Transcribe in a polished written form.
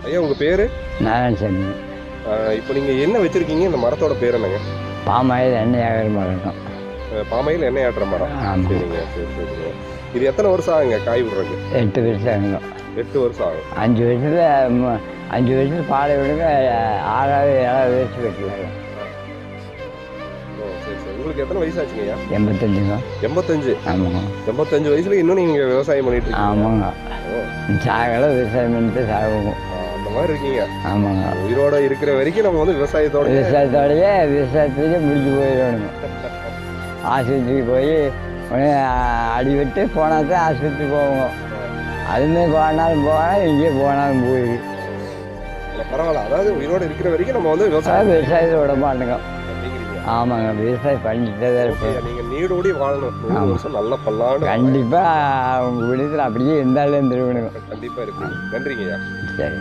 ஐயா உங்கள் பேர்? நாராயணசாமி. இப்போ நீங்கள் என்ன வச்சுருக்கீங்க? இந்த மரத்தோட பேர் என்னங்க? பாமாயில் எண்ணெய் ஆகிற மரம். பாமையில் எண்ணெய் ஆட்டுற மரம். சரிங்க, சரி சரிங்க. இது எத்தனை வருஷம் ஆகுங்க காய் விடுறதுக்கு? 8 வருஷம் ஆகுங்க. 8 வருஷம் ஆகும். 5 வருஷத்தில் பாலை விடுங்க. 6வது 7வது வயசு கட்டலாங்க. சரி சரி. உங்களுக்கு எத்தனை வயசு ஆச்சுங்கய்யா? 85ங்க. 85? ஆமாங்க. 85 வயசுல இன்னும் நீங்கள் விவசாயம் பண்ணிட்டு இருக்கீங்க? ஆமாங்க. சாகலாம் விவசாயம் பண்ணிட்டு சாகுவோங்க. அந்த மாதிரி இருக்கீங்க? ஆமாங்க. உயிரோட இருக்கிற வரைக்கும் நம்ம வந்து விவசாயத்தோடயே விவசாயத்துலேயே முடிஞ்சு போயிடணுங்க. ஆஸ்பத்திரிக்கு போய் அடிவிட்டு போனால் தான் ஆஸ்பத்திரி போவோங்க. அதுவுமே போனாலும் போனால் இங்கே போனாலும் போயிடு. பரவாயில்ல. அதாவது உயிரோட இருக்கிற வரைக்கும் நம்ம வந்து விவசாயத்தை விட மாட்டோங்க. ஆமாங்க. விவசாயம் பண்ணிட்டே தான் இருப்போம். நீங்கள் நீடோடி வாழணும். 100 வருஷம் நல்ல பல்லாண்டு கண்டிப்பாக உங்கள் விடத்தில் அப்படியே இருந்தாலும் திருவணுங்க. கண்டிப்பாக இருக்கு. நன்றிங்கய்யா. சரி.